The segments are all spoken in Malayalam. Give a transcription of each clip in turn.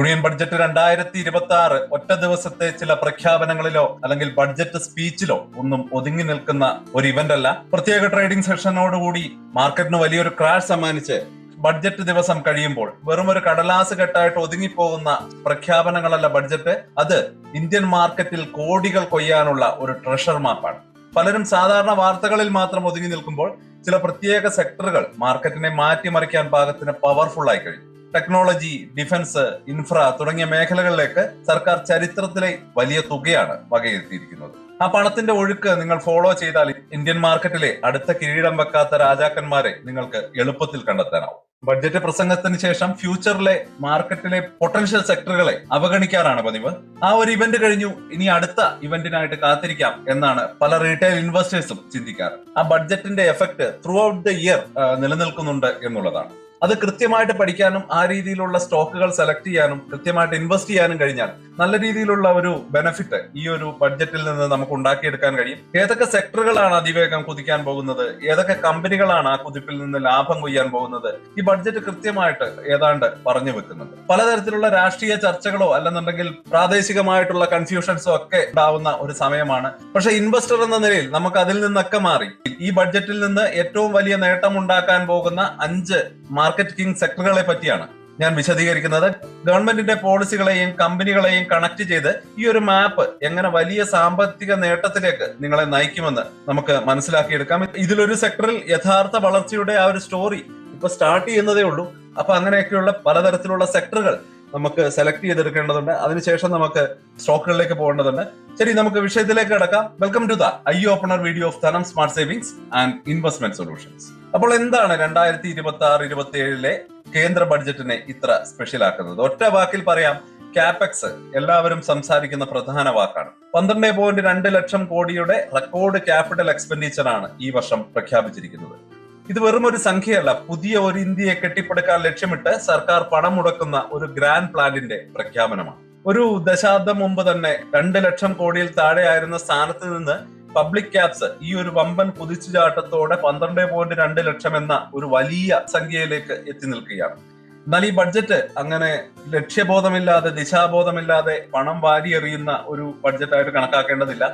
യൂണിയൻ ബഡ്ജറ്റ് 2026 ഒറ്റ ദിവസത്തെ ചില പ്രഖ്യാപനങ്ങളിലോ അല്ലെങ്കിൽ ബഡ്ജറ്റ് സ്പീച്ചിലോ ഒന്നും ഒതുങ്ങി നിൽക്കുന്ന ഒരു ഇവന്റ് അല്ല. പ്രത്യേക ട്രേഡിംഗ് സെഷനോടുകൂടി മാർക്കറ്റിന് വലിയൊരു ക്രാഷ് സമ്മാനിച്ച് ബഡ്ജറ്റ് ദിവസം കഴിയുമ്പോൾ വെറും ഒരു കടലാസ് കെട്ടായിട്ട് ഒതുങ്ങിപ്പോകുന്ന പ്രഖ്യാപനങ്ങളല്ല ബഡ്ജറ്റ്. അത് ഇന്ത്യൻ മാർക്കറ്റിൽ കോടികൾ കൊയ്യാനുള്ള ഒരു ട്രഷർ മാപ്പാണ്. പലരും സാധാരണ വാർത്തകളിൽ മാത്രം ഒതുങ്ങി നിൽക്കുമ്പോൾ ചില പ്രത്യേക സെക്ടറുകൾ മാർക്കറ്റിനെ മാറ്റിമറിക്കാൻ പാകത്തിന് പവർഫുൾ ആയി കഴിഞ്ഞു. ടെക്നോളജി, ഡിഫൻസ്, ഇൻഫ്ര തുടങ്ങിയ മേഖലകളിലേക്ക് സർക്കാർ ചരിത്രത്തിലെ വലിയ തുകയാണ് വകയിരുത്തിയിരിക്കുന്നത്. ആ പണത്തിന്റെ ഒഴുക്ക് നിങ്ങൾ ഫോളോ ചെയ്താൽ ഇന്ത്യൻ മാർക്കറ്റിലെ അടുത്ത കിരീടം വെക്കാത്ത രാജാക്കന്മാരെ നിങ്ങൾക്ക് എളുപ്പത്തിൽ കണ്ടെത്താനാവും. ബഡ്ജറ്റ് പ്രസംഗത്തിന് ശേഷം ഫ്യൂച്ചറിലെ മാർക്കറ്റിലെ പൊട്ടൻഷ്യൽ സെക്ടറുകളെ അവഗണിക്കാറാണ് പതിവ്. ആ ഒരു ഇവന്റ് കഴിഞ്ഞു, ഇനി അടുത്ത ഇവന്റിനായിട്ട് കാത്തിരിക്കാം എന്നാണ് പല റീറ്റെയിൽ ഇൻവെസ്റ്റേഴ്സും ചിന്തിക്കാറ്. ആ ബഡ്ജറ്റിന്റെ effect throughout the year നിലനിൽക്കുന്നുണ്ട് എന്നുള്ളതാണ്. അത് കൃത്യമായിട്ട് പഠിക്കാനും ആ രീതിയിലുള്ള സ്റ്റോക്കുകൾ സെലക്ട് ചെയ്യാനും കൃത്യമായിട്ട് ഇൻവെസ്റ്റ് ചെയ്യാനും കഴിഞ്ഞാൽ നല്ല രീതിയിലുള്ള ഒരു ബെനിഫിറ്റ് ഈ ഒരു ബഡ്ജറ്റിൽ നിന്ന് നമുക്ക് ഉണ്ടാക്കിയെടുക്കാൻ കഴിയും. ഏതൊക്കെ സെക്ടറുകളാണ് അതിവേഗം കുതിക്കാൻ പോകുന്നത്, ഏതൊക്കെ കമ്പനികളാണ് ആ കുതിപ്പിൽ നിന്ന് ലാഭം കൊയ്യാൻ പോകുന്നത്, ഈ ബഡ്ജറ്റ് കൃത്യമായിട്ട് ഏതാണ്ട് പറഞ്ഞു വെക്കുന്നുണ്ട്. പലതരത്തിലുള്ള രാഷ്ട്രീയ ചർച്ചകളോ അല്ലെന്നുണ്ടെങ്കിൽ പ്രാദേശികമായിട്ടുള്ള കൺഫ്യൂഷൻസോ ഒക്കെ ഉണ്ടാവുന്ന ഒരു സമയമാണ്. പക്ഷെ ഇൻവെസ്റ്റർ എന്ന നിലയിൽ നമുക്ക് അതിൽ നിന്നൊക്കെ മാറി ഈ ബഡ്ജറ്റിൽ നിന്ന് ഏറ്റവും വലിയ നേട്ടം ഉണ്ടാക്കാൻ പോകുന്ന 5 മാർക്കറ്റ് കിങ് സെക്ടറുകളെ പറ്റിയാണ് ഞാൻ വിശദീകരിക്കുന്നത്. ഗവൺമെന്റിന്റെ പോളിസികളെയും കമ്പനികളെയും കണക്ട് ചെയ്ത് ഈ ഒരു മാപ്പ് എങ്ങനെ വലിയ സാമ്പത്തിക നേട്ടത്തിലേക്ക് നിങ്ങളെ നയിക്കുമെന്ന് നമുക്ക് മനസ്സിലാക്കിയെടുക്കാം. ഇതിലൊരു സെക്ടറിൽ യഥാർത്ഥ വളർച്ചയുടെ ആ ഒരു സ്റ്റോറി ഇപ്പൊ സ്റ്റാർട്ട് ചെയ്യുന്നതേ ഉള്ളൂ. അപ്പൊ അങ്ങനെയൊക്കെയുള്ള പലതരത്തിലുള്ള സെക്ടറുകൾ നമുക്ക് സെലക്ട് ചെയ്തെടുക്കേണ്ടതുണ്ട്. അതിനുശേഷം നമുക്ക് സ്റ്റോക്കുകളിലേക്ക് പോകേണ്ടതുണ്ട്. ശരി, നമുക്ക് വിഷയത്തിലേക്ക് കടക്കാം. Welcome to the eye opener video of Dhanam smart savings and investment solutions. അപ്പോൾ എന്താണ് 2026-27 കേന്ദ്ര ബഡ്ജറ്റിനെ ഇത്ര സ്പെഷ്യൽ ആക്കുന്നത്? ഒറ്റ വാക്കിൽ പറയാം, ക്യാപെക്സ് എല്ലാവരും സംസാരിക്കുന്ന പ്രധാന വാക്കാണ്. 12.2 ലക്ഷം കോടിയുടെ റെക്കോർഡ് ക്യാപിറ്റൽ എക്സ്പെൻഡിച്ചർ ആണ് ഈ വർഷം പ്രഖ്യാപിച്ചിരിക്കുന്നത്. ഇത് വെറും ഒരു സംഖ്യയല്ല, പുതിയ ഒരു ഇന്ത്യയെ കെട്ടിപ്പടുക്കാൻ ലക്ഷ്യമിട്ട് സർക്കാർ പണം മുടക്കുന്ന ഒരു ഗ്രാൻഡ് പ്ലാനിന്റെ പ്രഖ്യാപനമാണ്. ഒരു ദശാബ്ദം മുമ്പ് തന്നെ 2 ലക്ഷം കോടിയിൽ താഴെയായിരുന്ന സ്ഥാനത്ത് നിന്ന് പബ്ലിക് ക്യാപ്സ് ഈ ഒരു വമ്പൻ കുതിച്ചുചാട്ടത്തോടെ 12.2 ലക്ഷം എന്ന ഒരു വലിയ സംഖ്യയിലേക്ക് എത്തി നിൽക്കുകയാണ്. എന്നാൽ ഈ ബഡ്ജറ്റ് അങ്ങനെ ലക്ഷ്യബോധമില്ലാതെ, ദിശാബോധമില്ലാതെ പണം വാരിയെറിയുന്ന ഒരു ബഡ്ജറ്റായിട്ട് കണക്കാക്കേണ്ടതില്ല.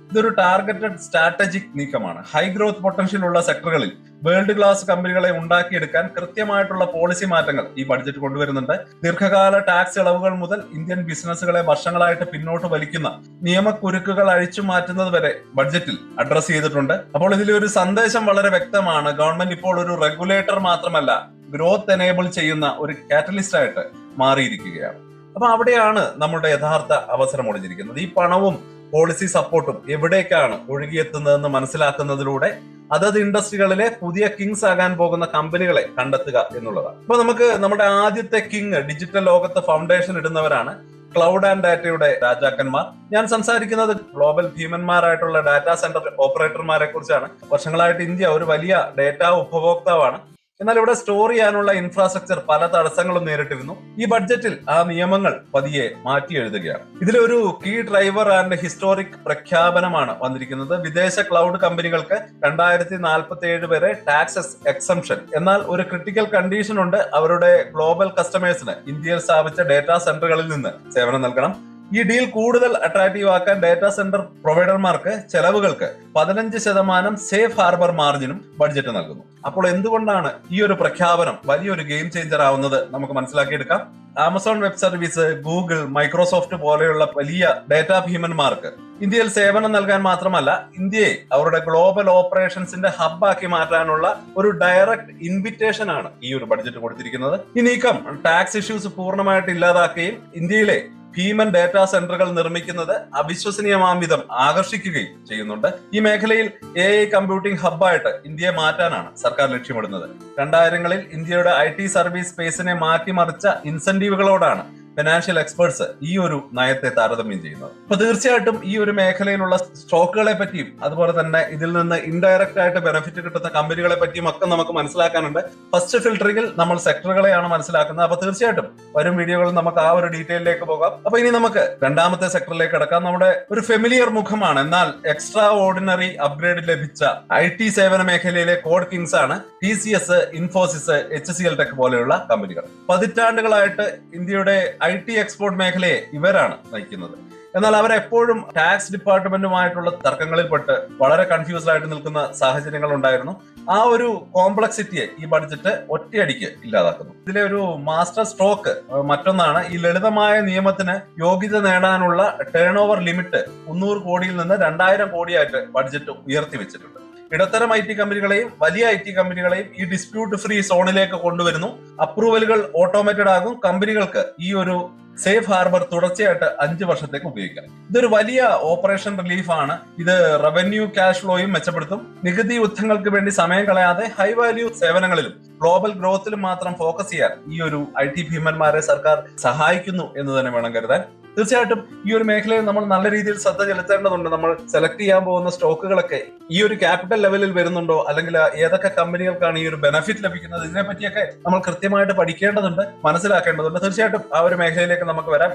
ഇതൊരു ടാർഗറ്റഡ് സ്ട്രാറ്റജിക് നീക്കമാണ്. ഹൈ ഗ്രോത്ത് പൊട്ടൻഷ്യൽ ഉള്ള സെക്ടറുകളിൽ വേൾഡ് ക്ലാസ് കമ്പനികളെ ഉണ്ടാക്കിയെടുക്കാൻ കൃത്യമായിട്ടുള്ള പോളിസി മാറ്റങ്ങൾ ഈ ബഡ്ജറ്റ് കൊണ്ടുവരുന്നുണ്ട്. ദീർഘകാല ടാക്സ് ഇളവുകൾ മുതൽ ഇന്ത്യൻ ബിസിനസ്സുകളെ വർഷങ്ങളായിട്ട് പിന്നോട്ട് വലിക്കുന്ന നിയമക്കുരുക്കുകൾ അഴിച്ചു മാറ്റുന്നത് വരെ ബഡ്ജറ്റിൽ അഡ്രസ് ചെയ്തിട്ടുണ്ട്. അപ്പോൾ ഇതിലൊരു സന്ദേശം വളരെ വ്യക്തമാണ്. ഗവൺമെന്റ് ഇപ്പോൾ ഒരു റെഗുലേറ്റർ മാത്രമല്ല, ഗ്രോത്ത് എനേബിൾ ചെയ്യുന്ന ഒരു കാറ്റലിസ്റ്റ് ആയിട്ട് മാറിയിരിക്കുകയാണ്. അപ്പൊ അവിടെയാണ് നമ്മുടെ യഥാർത്ഥ അവസരം ഒളിഞ്ഞിരിക്കുന്നത്. ഈ പണവും പോളിസി സപ്പോർട്ടും എവിടേക്കാണ് ഒഴുകിയെത്തുന്നതെന്ന് മനസ്സിലാക്കുന്നതിലൂടെ അതത് ഇൻഡസ്ട്രികളിലെ പുതിയ കിങ്സ് ആകാൻ പോകുന്ന കമ്പനികളെ കണ്ടെത്തുക എന്നുള്ളതാണ്. അപ്പൊ നമുക്ക് നമ്മുടെ ആദ്യത്തെ കിങ് ഡിജിറ്റൽ ലോകത്ത് ഫൗണ്ടേഷൻ ഇടുന്നവരാണ് ക്ലൗഡ് ആൻഡ് ഡാറ്റയുടെ രാജാക്കന്മാർ. ഞാൻ സംസാരിക്കുന്നത് ഗ്ലോബൽ ഭീമന്മാരായിട്ടുള്ള ഡാറ്റാ സെന്റർ ഓപ്പറേറ്റർമാരെ കുറിച്ചാണ്. വർഷങ്ങളായിട്ട് ഇന്ത്യ ഒരു വലിയ ഡാറ്റ ഉപഭോക്താവാണ്. എന്നാൽ ഇവിടെ സ്റ്റോർ ചെയ്യാനുള്ള ഇൻഫ്രാസ്ട്രക്ചർ പല തടസ്സങ്ങളും നേരിട്ടിരുന്നു. ഈ ബഡ്ജറ്റിൽ ആ നിയമങ്ങൾ പതിയെ മാറ്റി എഴുതുകയാണ്. ഇതിലൊരു കീ ഡ്രൈവർ ആൻഡ് ഹിസ്റ്റോറിക് പ്രഖ്യാപനമാണ് വന്നിരിക്കുന്നത്. വിദേശ ക്ലൗഡ് കമ്പനികൾക്ക് 2047 വരെ ടാക്സ് എക്സംഷൻ. എന്നാൽ ഒരു ക്രിട്ടിക്കൽ കണ്ടീഷൻ ഉണ്ട്. അവരുടെ ഗ്ലോബൽ കസ്റ്റമേഴ്സിന് ഇന്ത്യയിൽ സ്ഥാപിച്ച ഡാറ്റാ സെന്ററുകളിൽ നിന്ന് സേവനം നൽകണം. ഈ ഡീൽ കൂടുതൽ അട്രാക്റ്റീവ് ആക്കാൻ ഡാറ്റാ സെന്റർ പ്രൊവൈഡർമാർക്ക് ചെലവുകൾക്ക് 15% സേഫ് ഹാർബർ മാർജിനും ബഡ്ജറ്റ് നൽകുന്നു. അപ്പോൾ എന്തുകൊണ്ടാണ് ഈ ഒരു പ്രഖ്യാപനം വലിയൊരു ഗെയിം ചേഞ്ചർ ആവുന്നത് നമുക്ക് മനസ്സിലാക്കിയെടുക്കാം. Amazon web service, Google, Microsoft പോലെയുള്ള വലിയ ഡാറ്റാ ഭീമന്മാർക്ക് ഇന്ത്യയിൽ സേവനം നൽകാൻ മാത്രമല്ല, ഇന്ത്യയെ അവരുടെ ഗ്ലോബൽ ഓപ്പറേഷൻസിന്റെ ഹബ്ബാക്കി മാറ്റാനുള്ള ഒരു ഡയറക്റ്റ് ഇൻവിറ്റേഷൻ ആണ് ഈ ഒരു ബഡ്ജറ്റ് കൊടുത്തിരിക്കുന്നത്. ഈ നീക്കം ടാക്സ് ഇഷ്യൂസ് പൂർണ്ണമായിട്ട് ഇല്ലാതാക്കുകയും ഇന്ത്യയിലെ ഭീമൻ ഡാറ്റാ സെന്ററുകൾ നിർമ്മിക്കുന്നത് അവിശ്വസനീയമാം വിധം ആകർഷിക്കുകയും ചെയ്യുന്നുണ്ട്. ഈ മേഖലയിൽ AI കമ്പ്യൂട്ടിംഗ് ഹബ്ബായിട്ട് ഇന്ത്യയെ മാറ്റാനാണ് സർക്കാർ ലക്ഷ്യമിടുന്നത്. 2000-കളിൽ ഇന്ത്യയുടെ IT സർവീസ് സ്പേസിനെ മാറ്റിമറിച്ച ഇൻസെന്റീവുകളോടാണ് ഫിനാൻഷ്യൽ എക്സ്പേർട്സ് ഈ ഒരു നയത്തെ താരതമ്യം ചെയ്യുന്നത്. അപ്പൊ തീർച്ചയായിട്ടും ഈ ഒരു മേഖലയിലുള്ള സ്റ്റോക്കുകളെ പറ്റിയും അതുപോലെ തന്നെ ഇതിൽ നിന്ന് ഇൻഡയറക്റ്റ് ആയിട്ട് ബെനിഫിറ്റ് കിട്ടുന്ന കമ്പനികളെ പറ്റിയും ഒക്കെ നമുക്ക് മനസ്സിലാക്കാനുണ്ട്. ഫസ്റ്റ് ഫിൽട്ടറിംഗിൽ നമ്മൾ സെക്ടറുകളെയാണ് മനസ്സിലാക്കുന്നത്. അപ്പൊ തീർച്ചയായിട്ടും വരും വീഡിയോകളിൽ നമുക്ക് ആ ഒരു ഡീറ്റെയിലേക്ക് പോകാം. അപ്പൊ ഇനി നമുക്ക് രണ്ടാമത്തെ സെക്ടറിലേക്ക് കടക്കാം. നമ്മുടെ ഒരു ഫെമിലിയർ മുഖമാണ്, എന്നാൽ എക്സ്ട്രാ ഓർഡിനറി അപ്ഗ്രേഡ് ലഭിച്ച IT സേവന മേഖലയിലെ കോഡ് കിങ്സ് ആണ് TCS, ഇൻഫോസിസ്, HCL ടെക് പോലെയുള്ള കമ്പനികൾ. പതിറ്റാണ്ടുകളായിട്ട് ഇന്ത്യയുടെ IT എക്സ്പോർട്ട് മേഖലയെ ഇവരാണ് നയിക്കുന്നത്. എന്നാൽ അവരെപ്പോഴും ടാക്സ് ഡിപ്പാർട്ട്മെന്റുമായിട്ടുള്ള തർക്കങ്ങളിൽപ്പെട്ട് വളരെ കൺഫ്യൂസ്ഡ് ആയിട്ട് നിൽക്കുന്ന സാഹചര്യങ്ങൾ ഉണ്ടായിരുന്നു. ആ ഒരു കോംപ്ലക്സിറ്റിയെ ഈ ബഡ്ജറ്റ് ഒറ്റയടിക്ക് ഇല്ലാതാക്കുന്നു. ഇതിലെ ഒരു മാസ്റ്റർ സ്ട്രോക്ക് മറ്റൊന്നാണ്, ഈ ലളിതമായ നിയമത്തിന് യോഗ്യത നേടാനുള്ള ടേൺ ഓവർ ലിമിറ്റ് 300 കോടിയിൽ നിന്ന് 2000 കോടിയായിട്ട് ബഡ്ജറ്റ് ഉയർത്തി വെച്ചിട്ടുണ്ട്. ഇടത്തരം IT കമ്പനികളെയും വലിയ IT കമ്പനികളെയും ഈ ഡിസ്പ്യൂട്ട് ഫ്രീ സോണിലേക്ക് കൊണ്ടുവരുന്നു. അപ്രൂവലുകൾ ഓട്ടോമേറ്റഡ് ആകും. കമ്പനികൾക്ക് ഈ ഒരു സേഫ് ഹാർബർ തുടർച്ചയായിട്ട് 5 വർഷത്തേക്ക് ഉപയോഗിക്കാം. ഇതൊരു വലിയ ഓപ്പറേഷൻ റിലീഫാണ്. ഇത് റവന്യൂ ക്യാഷ് ഫ്ലോയും മെച്ചപ്പെടുത്തും. നികുതി യുദ്ധങ്ങൾക്ക് വേണ്ടി സമയം കളയാതെ ഹൈ വാല്യൂ സേവനങ്ങളിലും ഗ്ലോബൽ ഗ്രോത്തിലും മാത്രം ഫോക്കസ് ചെയ്യാൻ ഈ ഒരു IT ഭീമന്മാരെ സർക്കാർ സഹായിക്കുന്നു എന്ന് തന്നെ വേണം കരുതാൻ. തീർച്ചയായിട്ടും ഈ ഒരു മേഖലയിൽ നമ്മൾ നല്ല രീതിയിൽ ശ്രദ്ധ ചെലുത്തേണ്ടതുണ്ട്. നമ്മൾ സെലക്ട് ചെയ്യാൻ പോകുന്ന സ്റ്റോക്കുകളൊക്കെ ഈ ഒരു ക്യാപിറ്റൽ ലെവലിൽ വരുന്നുണ്ടോ, അല്ലെങ്കിൽ ഏതൊക്കെ കമ്പനികൾക്കാണ് ഈ ഒരു ബെനിഫിറ്റ് ലഭിക്കുന്നത്, ഇതിനെ പറ്റിയൊക്കെ നമ്മൾ കൃത്യമായിട്ട് പഠിക്കേണ്ടതുണ്ട്, മനസ്സിലാക്കേണ്ടതുണ്ട്. തീർച്ചയായിട്ടും ആ ഒരു മേഖലയിലേക്ക് നമുക്ക് വരാം.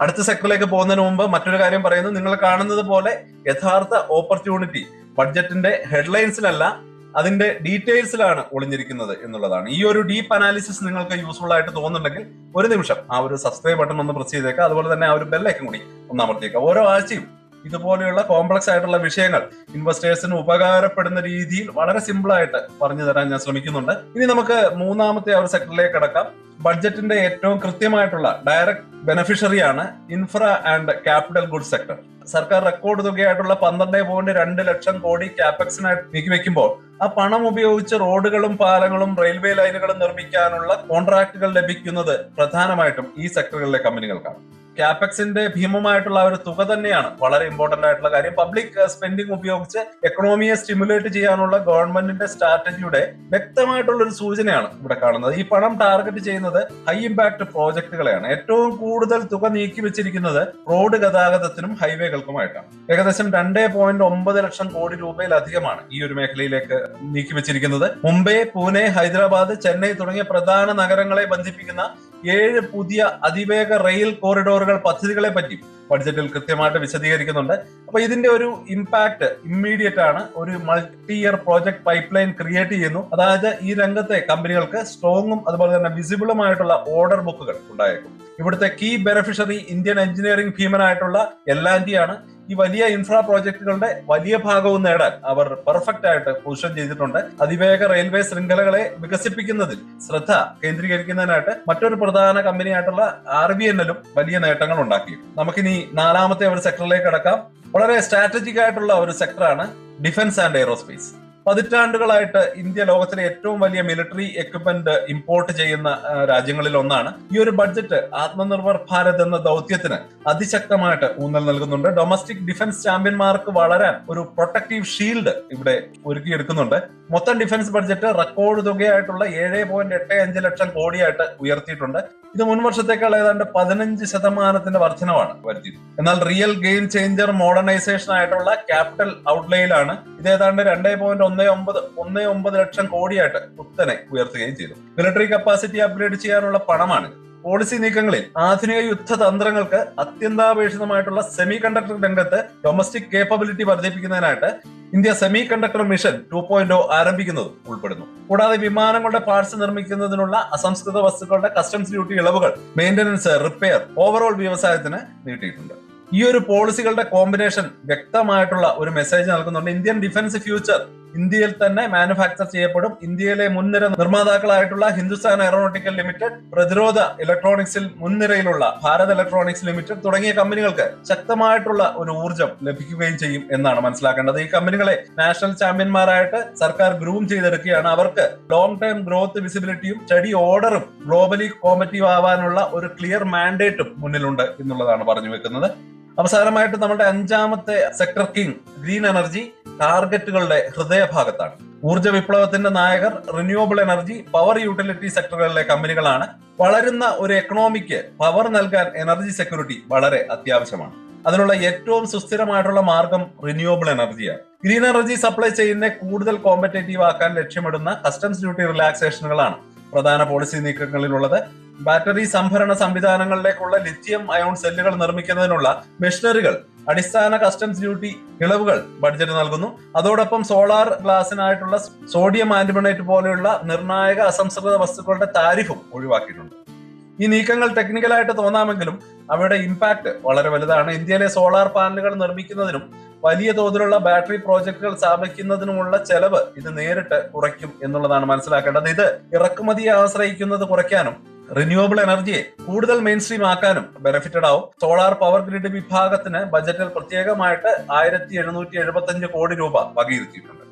അടുത്ത സെക്ടറിലേക്ക് പോകുന്നതിന് മുമ്പ് മറ്റൊരു കാര്യം പറയുന്നു. നിങ്ങൾ കാണുന്നത് പോലെ യഥാർത്ഥ ഓപ്പർച്യൂണിറ്റി ബഡ്ജറ്റിന്റെ ഹെഡ്ലൈൻസിലല്ല, അതിന്റെ ഡീറ്റെയിൽസിലാണ് ഒളിഞ്ഞിരിക്കുന്നത് എന്നുള്ളതാണ്. ഈ ഒരു ഡീപ്പ് അനാലിസിസ് നിങ്ങൾക്ക് യൂസ്ഫുൾ ആയിട്ട് തോന്നുന്നുണ്ടെങ്കിൽ ഒരു നിമിഷം ആ ഒരു സബ്സ്ക്രൈബ് ബട്ടൺ ഒന്ന് പ്രസ് ചെയ്തേക്കാം. അതുപോലെ തന്നെ ആ ഒരു ബെല്ലൈക്കൺ കൂടി ഒന്ന് അമർത്തിയേക്കാം. ഓരോ ആഴ്ചയും ഇതുപോലെയുള്ള കോംപ്ലക്സ് ആയിട്ടുള്ള വിഷയങ്ങൾ ഇൻവെസ്റ്റേഴ്സിന് ഉപകാരപ്പെടുന്ന രീതിയിൽ വളരെ സിമ്പിൾ ആയിട്ട് പറഞ്ഞു തരാൻ ഞാൻ ശ്രമിക്കുന്നുണ്ട്. ഇനി നമുക്ക് മൂന്നാമത്തെ ആ ഒരു സെക്ടറിലേക്ക് കടക്കാം. ബഡ്ജറ്റിന്റെ ഏറ്റവും കൃത്യമായിട്ടുള്ള ഡയറക്ട് ബെനഫിഷ്യറിയാണ് infra and capital goods sector. സർക്കാർ റെക്കോർഡ് തുകയായിട്ടുള്ള 12.2 ലക്ഷം കോടി ക്യാപെക്സിനായിട്ട് നീക്കിവെക്കുമ്പോൾ ആ പണം ഉപയോഗിച്ച് റോഡുകളും പാലങ്ങളും റെയിൽവേ ലൈനുകളും നിർമ്മിക്കാനുള്ള കോൺട്രാക്ടുകൾ ലഭിക്കുന്നത് പ്രധാനമായിട്ടും ഈ സെക്ടറുകളിലെ കമ്പനികൾക്കാണ്. ക്യാപെക്സിന്റെ ഭീമമായിട്ടുള്ള ഒരു തുക തന്നെയാണ് വളരെ ഇമ്പോർട്ടന്റ് ആയിട്ടുള്ള കാര്യം. പബ്ലിക് സ്പെൻഡിംഗ് ഉപയോഗിച്ച് എക്കണോമിയെ സ്റ്റിമുലേറ്റ് ചെയ്യാനുള്ള ഗവൺമെന്റിന്റെ സ്ട്രാറ്റജിയുടെ വ്യക്തമായിട്ടുള്ള ഒരു സൂചനയാണ് ഇവിടെ കാണുന്നത്. ഈ പണം ടാർഗറ്റ് ചെയ്യുന്നത് ഹൈ ഇമ്പാക്ട് പ്രോജക്ടുകളെയാണ്. ഏറ്റവും കൂടുതൽ തുക നീക്കി വെച്ചിരിക്കുന്നത് റോഡ് ഗതാഗതത്തിനും ഹൈവേകൾക്കുമായിട്ടാണ്. ഏകദേശം 2.9 ലക്ഷം കോടി രൂപയിലധികമാണ് ഈ ഒരു മേഖലയിലേക്ക് നീക്കി വെച്ചിരിക്കുന്നത്. മുംബൈ, പൂനെ, ഹൈദരാബാദ്, ചെന്നൈ തുടങ്ങിയ പ്രധാന നഗരങ്ങളെ ബന്ധിപ്പിക്കുന്ന 7 പുതിയ അതിവേഗ റെയിൽ കോറിഡോറുകൾ പദ്ധതികളെ പറ്റി ബഡ്ജറ്റിൽ കൃത്യമായിട്ട് വിശദീകരിക്കുന്നുണ്ട്. അപ്പൊ ഇതിന്റെ ഒരു ഇമ്പാക്ട് ഇമ്മീഡിയറ്റ് ആണ്. ഒരു multi year project pipe line create ചെയ്യുന്നു. അതായത് ഈ രംഗത്തെ കമ്പനികൾക്ക് സ്ട്രോങ്ങും അതുപോലെ തന്നെ വിസിബിളുമായിട്ടുള്ള ഓർഡർ ബുക്കുകൾ ഉണ്ടായേക്കും. ഇവിടുത്തെ കീ ബെനിഫിഷ്യറി ഇന്ത്യൻ എഞ്ചിനീയറിംഗ് ഭീമനായിട്ടുള്ള L&T ആണ്. ഈ വലിയ ഇൻഫ്രാ പ്രോജക്ടുകളുടെ വലിയ ഭാഗവും നേടാൻ അവർ പെർഫെക്റ്റ് ആയിട്ട് പൊസിഷൻ ചെയ്തിട്ടുണ്ട്. അതിവേഗ റെയിൽവേ ശൃംഖലകളെ വികസിപ്പിക്കുന്നതിൽ ശ്രദ്ധ കേന്ദ്രീകരിക്കുന്നതിനായിട്ട് മറ്റൊരു പ്രധാന കമ്പനിയായിട്ടുള്ള RVNL-ഉം വലിയ നേട്ടങ്ങൾ ഉണ്ടാക്കി. നമുക്കിനി നാലാമത്തെ ഒരു സെക്ടറിലേക്ക് കടക്കാം. വളരെ സ്ട്രാറ്റജിക് ആയിട്ടുള്ള ഒരു സെക്ടറാണ് ഡിഫൻസ് ആൻഡ് എയ്റോസ്പേസ്. പതിറ്റാണ്ടുകളായിട്ട് ഇന്ത്യ ലോകത്തിലെ ഏറ്റവും വലിയ മിലിറ്ററി എക്വിപ്മെന്റ് ഇമ്പോർട്ട് ചെയ്യുന്ന രാജ്യങ്ങളിൽ ഒന്നാണ്. ഈ ഒരു ബഡ്ജറ്റ് ആത്മനിർഭർ ഭാരത് എന്ന ദൗത്യത്തിന് അതിശക്തമായിട്ട് ഊന്നൽ നൽകുന്നുണ്ട്. ഡൊമസ്റ്റിക് ഡിഫൻസ് ചാമ്പ്യന്മാർക്ക് വളരാൻ ഒരു പ്രൊട്ടക്റ്റീവ് ഷീൽഡ് ഇവിടെ ഒരുക്കിയെടുക്കുന്നുണ്ട്. മൊത്തം ഡിഫൻസ് ബഡ്ജറ്റ് റെക്കോർഡ് തുകയായിട്ടുള്ള 7.85 ലക്ഷം കോടിയായിട്ട് ഉയർത്തിയിട്ടുണ്ട്. ഇത് മുൻ വർഷത്തേക്കാൾ ഏതാണ്ട് 15% വർധനവാണ് വരുത്തിയത്. എന്നാൽ റിയൽ ഗെയിം ചേഞ്ചർ മോഡേണൈസേഷൻ ആയിട്ടുള്ള ക്യാപിറ്റൽ ഔട്ട്ലേയിലാണ് ഇത് ഏതാണ്ട് 2.19 ലക്ഷം കോടിയായിട്ട് കുത്തനെ ഉയർത്തുകയും ചെയ്തു. മിലിറ്ററി കപ്പാസിറ്റി അപ്ഗ്രേഡ് ചെയ്യാനുള്ള പണമാണ്. പോളിസി നീക്കങ്ങളിൽ ആധുനിക യുദ്ധതന്ത്രങ്ങൾക്ക് അത്യന്താപേക്ഷിതമായിട്ടുള്ള സെമി കണ്ടക്ടർ രംഗത്ത് ഡൊമസ്റ്റിക് കേപ്പബിലിറ്റി വർദ്ധിപ്പിക്കുന്നതിനായിട്ട് ഇന്ത്യ സെമി കണ്ടക്ടർ മിഷൻ 2.0 ആരംഭിക്കുന്നത് ഉൾപ്പെടുന്നു. കൂടാതെ വിമാനങ്ങളുടെ പാർട്സ് നിർമ്മിക്കുന്നതിനുള്ള അസംസ്കൃത വസ്തുക്കളുടെ കസ്റ്റംസ് ഡ്യൂട്ടി ഇളവുകൾ മെയിന്റനൻസ്, റിപ്പയർ, ഓവറോൾ വ്യവസായത്തിന് നീട്ടിയിട്ടുണ്ട്. ഈ ഒരു പോളിസികളുടെ കോമ്പിനേഷൻ വ്യക്തമായിട്ടുള്ള ഒരു മെസ്സേജ് നൽകുന്നുണ്ട്. ഇന്ത്യൻ ഡിഫൻസ് ഫ്യൂച്ചർ ഇന്ത്യയിൽ തന്നെ മാനുഫാക്ചർ ചെയ്യപ്പെടും. ഇന്ത്യയിലെ മുൻനിര നിർമ്മാതാക്കളായിട്ടുള്ള ഹിന്ദുസ്ഥാൻ എയറോനോട്ടിക്കൽ ലിമിറ്റഡ്, പ്രതിരോധ ഇലക്ട്രോണിക്സിൽ മുൻനിരയിലുള്ള ഭാരത് ഇലക്ട്രോണിക്സ് ലിമിറ്റഡ് തുടങ്ങിയ കമ്പനികൾക്ക് ശക്തമായിട്ടുള്ള ഒരു ഊർജ്ജം ലഭിക്കുകയും ചെയ്യും എന്നാണ് മനസ്സിലാക്കേണ്ടത്. ഈ കമ്പനികളെ നാഷണൽ ചാമ്പ്യന്മാരായിട്ട് സർക്കാർ ഗ്രൂം ചെയ്തെടുക്കുകയാണ്. അവർക്ക് ലോങ് ടേം ഗ്രോത്ത് വിസിബിലിറ്റിയും സ്റ്റഡി ഓർഡറും ഗ്ലോബലി കോമ്പറ്റീവ് ആവാനുള്ള ഒരു ക്ലിയർ മാൻഡേറ്റും മുന്നിലുണ്ട് എന്നുള്ളതാണ് പറഞ്ഞു വെക്കുന്നത്. അവസാനമായിട്ട് നമ്മുടെ അഞ്ചാമത്തെ സെക്ടർ കിങ് ഗ്രീൻ എനർജി ടാർഗറ്റുകളുടെ ഹൃദയഭാഗത്താണ്. ഊർജ്ജ വിപ്ലവത്തിന്റെ നായകർ റിന്യൂവബിൾ എനർജി, പവർ യൂട്ടിലിറ്റി സെക്ടറുകളിലെ കമ്പനികളാണ്. വളരുന്ന ഒരു എക്കണോമിക്ക് പവർ നൽകാൻ എനർജി സെക്യൂരിറ്റി വളരെ അത്യാവശ്യമാണ്. അതിനുള്ള ഏറ്റവും സുസ്ഥിരമായിട്ടുള്ള മാർഗം റിന്യൂവബിൾ എനർജിയാണ്. ഗ്രീൻ എനർജി സപ്ലൈ ചെയിനെ കൂടുതൽ കോമ്പറ്റേറ്റീവ് ആക്കാൻ ലക്ഷ്യമിടുന്ന കസ്റ്റംസ് ഡ്യൂട്ടി റിലാക്സേഷനുകളാണ് പ്രധാന പോളിസി നീക്കങ്ങളിലുള്ളത്. ബാറ്ററി സംഭരണ സംവിധാനങ്ങളിലേക്കുള്ള ലിഥിയം അയോൺ സെല്ലുകൾ നിർമ്മിക്കുന്നതിനുള്ള മെഷീനറികൾ, അടിസ്ഥാന കസ്റ്റംസ് ഡ്യൂട്ടി ഇളവുകൾ ബഡ്ജറ്റ് നൽകുന്നു. അതോടൊപ്പം സോളാർ ഗ്ലാസിനായിട്ടുള്ള സോഡിയം ആന്റിമണേറ്റ് പോലെയുള്ള നിർണായക അസംസ്കൃത വസ്തുക്കളുടെ താരിഫും ഒഴിവാക്കിയിട്ടുണ്ട്. ഈ നീക്കങ്ങൾ ടെക്നിക്കലായിട്ട് തോന്നാമെങ്കിലും അവയുടെ ഇമ്പാക്ട് വളരെ വലുതാണ്. ഇന്ത്യയിലെ സോളാർ പാനലുകൾ നിർമ്മിക്കുന്നതിനും വലിയ തോതിലുള്ള ബാറ്ററി പ്രോജക്ടുകൾ സ്ഥാപിക്കുന്നതിനുമുള്ള ചെലവ് ഇത് നേരിട്ട് കുറയ്ക്കും എന്നുള്ളതാണ് മനസ്സിലാക്കേണ്ടത്. ഇത് ഇറക്കുമതിയെ ആശ്രയിക്കുന്നത് കുറയ്ക്കാനും റിന്യൂവബിൾ എനർജിയെ കൂടുതൽ മെയിൻ സ്ട്രീം ആക്കാനും ബെനിഫിറ്റഡ് ആവും. സോളാർ പവർ ഗ്രിഡ് വിഭാഗത്തിന് ബജറ്റിൽ പ്രത്യേകമായിട്ട് 1775 കോടി രൂപ വകയിരുത്തിയിട്ടുണ്ട്.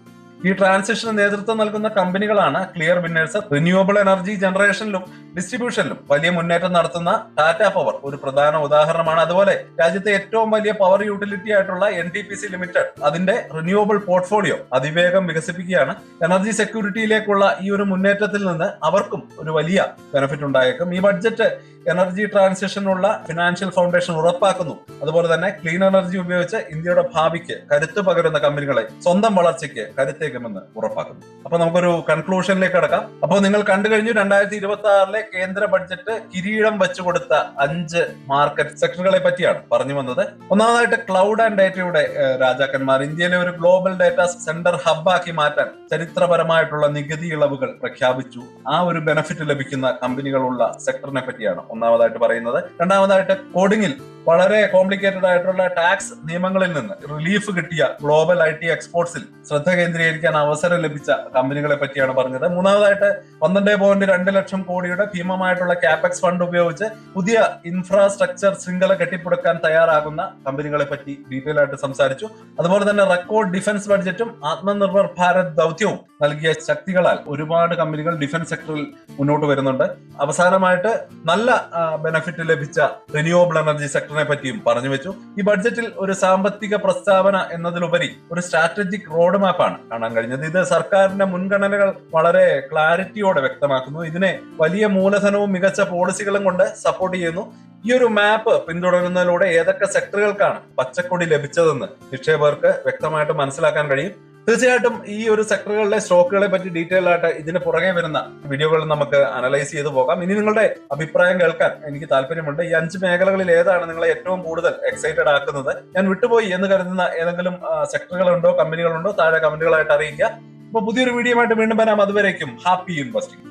ഈ ട്രാൻസിഷന് നേതൃത്വം നൽകുന്ന കമ്പനികളാണ് ക്ലിയർ വിന്നേഴ്സ്. റിന്യൂവബിൾ എനർജി ജനറേഷനിലും ഡിസ്ട്രിബ്യൂഷനിലും വലിയ മുന്നേറ്റം നടത്തുന്ന ടാറ്റ പവർ ഒരു പ്രധാന ഉദാഹരണമാണ്. അതുപോലെ രാജ്യത്തെ ഏറ്റവും വലിയ പവർ യൂട്ടിലിറ്റി ആയിട്ടുള്ള NTPC ലിമിറ്റഡ് അതിന്റെ റിന്യൂവബിൾ പോർട്ട്ഫോളിയോ അതിവേഗം വികസിപ്പിക്കുകയാണ്. എനർജി സെക്യൂരിറ്റിയിലേക്കുള്ള ഈ ഒരു മുന്നേറ്റത്തിൽ നിന്ന് അവർക്കും ഒരു വലിയ ബെനിഫിറ്റ് ഉണ്ടായേക്കും. ഈ ബഡ്ജറ്റ് എനർജി ട്രാൻസിഷനുള്ള ഫിനാൻഷ്യൽ ഫൗണ്ടേഷൻ ഉറപ്പാക്കുന്നു. അതുപോലെ തന്നെ ക്ലീൻ എനർജി ഉപയോഗിച്ച് ഇന്ത്യയുടെ ഭാവിക്ക് കരുത്ത് പകരുന്ന കമ്പനികളെ സ്വന്തം വളർച്ചയ്ക്ക് കരുത്തേക്കുമെന്ന് ഉറപ്പാക്കുന്നു. അപ്പൊ നമുക്കൊരു കൺക്ലൂഷനിലേക്ക് കടക്കാം. അപ്പോൾ നിങ്ങൾ കണ്ടു കഴിഞ്ഞു 2026 കേന്ദ്ര ബഡ്ജറ്റ് കിരീടം വെച്ചുകൊടുത്ത 5 മാർക്കറ്റ് സെക്ടറുകളെ പറ്റിയാണ് പറഞ്ഞു വന്നത്. ഒന്നാമതായിട്ട് ക്ലൗഡ് ആൻഡ് ഡേറ്റയുടെ രാജാക്കന്മാർ. ഇന്ത്യയിലെ ഒരു ഗ്ലോബൽ ഡേറ്റ സെന്റർ ഹബ്ബാക്കി മാറ്റാൻ ചരിത്രപരമായിട്ടുള്ള നികുതി ഇളവുകൾ പ്രഖ്യാപിച്ചു. ആ ഒരു ബെനിഫിറ്റ് ലഭിക്കുന്ന കമ്പനികളുള്ള സെക്ടറിനെ പറ്റിയാണ് ഒന്നാമതായിട്ട് പറയുന്നത്. രണ്ടാമതായിട്ട് കോഡിംഗിൽ വളരെ കോംപ്ലിക്കേറ്റഡ് ആയിട്ടുള്ള ടാക്സ് നിയമങ്ങളിൽ നിന്ന് റിലീഫ് കിട്ടിയ ഗ്ലോബൽ IT എക്സ്പോർട്സിൽ ശ്രദ്ധ കേന്ദ്രീകരിക്കാൻ അവസരം ലഭിച്ച കമ്പനികളെ പറ്റിയാണ് പറഞ്ഞത്. മൂന്നാമതായിട്ട് 12.2 ലക്ഷം കോടിയുടെ ഭീമമായിട്ടുള്ള ക്യാപെക്സ് ഫണ്ട് ഉപയോഗിച്ച് പുതിയ ഇൻഫ്രാസ്ട്രക്ചർ ശൃംഖല കെട്ടിപ്പടുക്കാൻ തയ്യാറാകുന്ന കമ്പനികളെ പറ്റി ഡീറ്റെയിൽ ആയിട്ട് സംസാരിച്ചു. അതുപോലെ തന്നെ റെക്കോർഡ് ഡിഫൻസ് ബഡ്ജറ്റും ആത്മനിർഭർ ഭാരത് ദൗത്യവും നൽകിയ ശക്തികളാൽ ഒരുപാട് കമ്പനികൾ ഡിഫൻസ് സെക്ടറിൽ മുന്നോട്ട് വരുന്നുണ്ട്. അവസാനമായിട്ട് നല്ല ബെനിഫിറ്റ് ലഭിച്ച റിന്യൂവബിൾ എനർജി സെക്ടറിനെ പറ്റിയും പറഞ്ഞു വെച്ചു. ഈ ബഡ്ജറ്റിൽ ഒരു സാമ്പത്തിക പ്രസ്താവന എന്നതിലുപരി ഒരു സ്ട്രാറ്റജിക് റോഡ് മാപ്പാണ് കാണാൻ കഴിഞ്ഞത്. ഇത് സർക്കാരിന്റെ മുൻഗണനകൾ വളരെ ക്ലാരിറ്റിയോടെ വ്യക്തമാക്കുന്നു. ഇതിനെ വലിയ മൂലധനവും മികച്ച പോളിസികളും കൊണ്ട് സപ്പോർട്ട് ചെയ്യുന്നു. ഈ ഒരു മാപ്പ് പിന്തുടരുന്നതിലൂടെ ഏതൊക്കെ സെക്ടറുകൾക്കാണ് പച്ചക്കൊടി ലഭിച്ചതെന്ന് നിക്ഷേപകർക്ക് വ്യക്തമായിട്ട് മനസ്സിലാക്കാൻ കഴിയും. തീർച്ചയായിട്ടും ഈ ഒരു സെക്ടറുകളിലെ സ്റ്റോക്കുകളെ പറ്റി ഡീറ്റെയിൽ ആയിട്ട് ഇതിന് പുറകെ വരുന്ന വീഡിയോകളിൽ നമുക്ക് അനലൈസ് ചെയ്തു പോകാം. ഇനി നിങ്ങളുടെ അഭിപ്രായം കേൾക്കാൻ എനിക്ക് താല്പര്യമുണ്ട്. ഈ 5 മേഖലകളിൽ ഏതാണ് നിങ്ങളെ ഏറ്റവും കൂടുതൽ എക്സൈറ്റഡ് ആക്കുന്നത്? ഞാൻ വിട്ടുപോയി എന്ന് കരുതുന്ന ഏതെങ്കിലും സെക്ടറുകളുണ്ടോ, കമ്പനികളുണ്ടോ? താഴെ കമന്റുകളായിട്ട് അറിയിക്കുക. അപ്പൊ പുതിയൊരു വീഡിയോ ആയിട്ട് വീണ്ടും വരാം. അതുവരേക്കും ഹാപ്പി ഇൻവെസ്റ്റിംഗ്.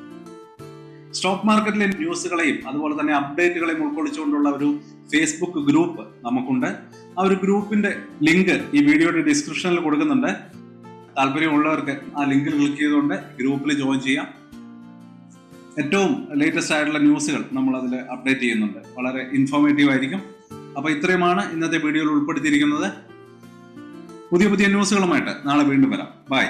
സ്റ്റോക്ക് മാർക്കറ്റിലെ ന്യൂസുകളെയും അതുപോലെ തന്നെ അപ്ഡേറ്റുകളെയും ഉൾക്കൊള്ളിച്ചുകൊണ്ടുള്ള ഒരു ഫേസ്ബുക്ക് ഗ്രൂപ്പ് നമുക്കുണ്ട്. ആ ഒരു ഗ്രൂപ്പിന്റെ ലിങ്ക് ഈ വീഡിയോയുടെ ഡിസ്ക്രിപ്ഷനിൽ കൊടുക്കുന്നുണ്ട്. താല്പര്യമുള്ളവർക്ക് ആ ലിങ്കിൽ ക്ലിക്ക് ചെയ്തുകൊണ്ട് ഗ്രൂപ്പിൽ ജോയിൻ ചെയ്യാം. ഏറ്റവും ലേറ്റസ്റ്റ് ആയിട്ടുള്ള ന്യൂസുകൾ നമ്മൾ അതിൽ അപ്ഡേറ്റ് ചെയ്യുന്നുണ്ട്. വളരെ ഇൻഫോർമേറ്റീവ് ആയിരിക്കും. അപ്പൊ ഇത്രയുമാണ് ഇന്നത്തെ വീഡിയോയിൽ ഉൾപ്പെടുത്തിയിരിക്കുന്നത്. പുതിയ ന്യൂസുകളുമായിട്ട് നാളെ വീണ്ടും വരാം. ബൈ.